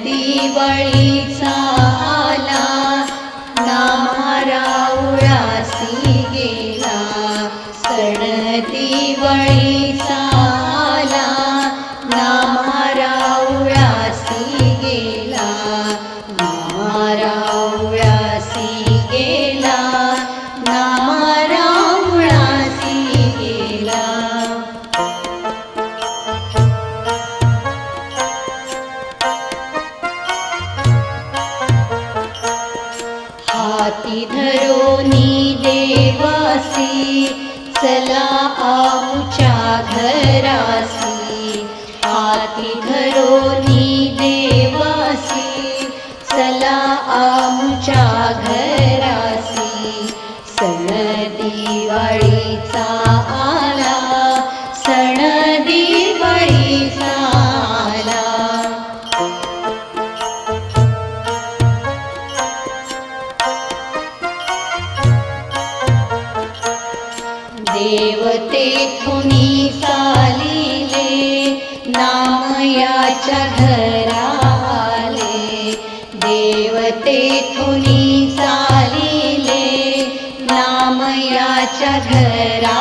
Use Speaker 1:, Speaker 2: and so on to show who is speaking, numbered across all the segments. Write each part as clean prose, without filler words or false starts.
Speaker 1: दिवाळीचा आला, नामा राऊळासी गेला. सण दिवाळीचा आला, नामा राऊळासी गेला. नामा राऊळासी गेला, नामा राऊळासी गेला. हाती धरोनी देवासी, चला आमच्या घरासी. हाती धरोनी देवासी, चला आमच्या घरासी. सण दिवाळीचा आला, सण दिवाळीचा आला. देवतेथुनी चालिले, नामयाच्या घरा आले. देवतेथुनी चालिले, नामयाच्या घरा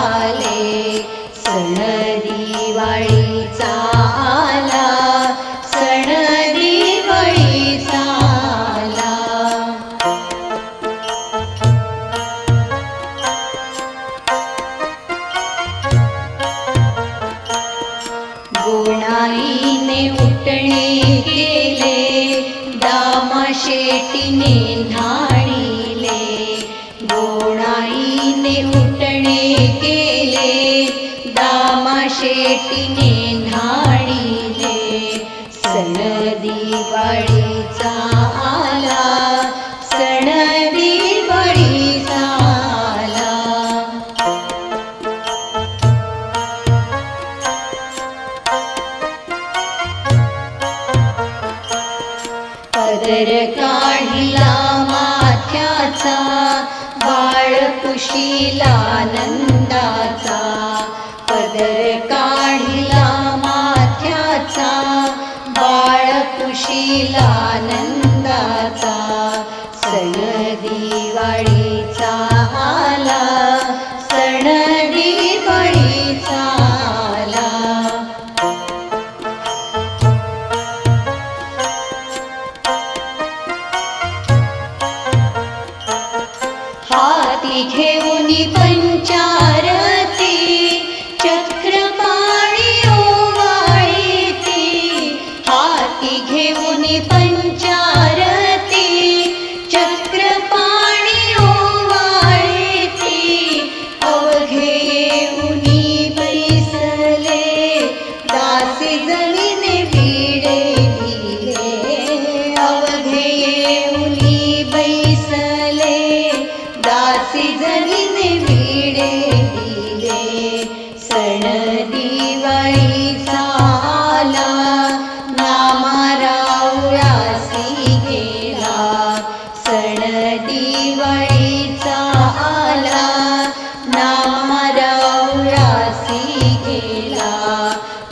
Speaker 1: आले. सण दिवाळीचा आला, सण दिवाळीचा आला. गोणाईने उठणे केले, दामाशेटीने न्हाणिले. गोणाईने उठणे केले, दामाशेटीने न्हाणिले. सण दिवाळीचा आला, सण दिवाळीचा आला. पदर काढिला माथ्याचा, बाळ पुशिला नंदाचा. पदर काढिला माथ्याचा, बाळ पुशिला नंदाचा. सण दिवाळीचा आला, सण दिवाळीचा आला. हाती घेऊनी पंचारती, चक्रपाणी ओवाळीती. हाती घेऊनी पंचारती, चक्रपाणी ओवाळीती. अवघे येऊनी बैसले, दासी जमीने भिडे दिले. अवघे येऊनी बैसले, दासी जमीने भिडे दिले. सण दिवाळीचा आला, नामा राऊळासी गेला. सण दिवाळीचा आला, नामा राऊळासी गेला.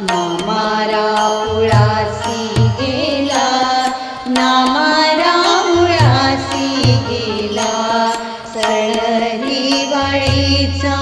Speaker 1: नामा राऊळासी गेला, नामा राऊळासी गेला. सण दिवाळीचा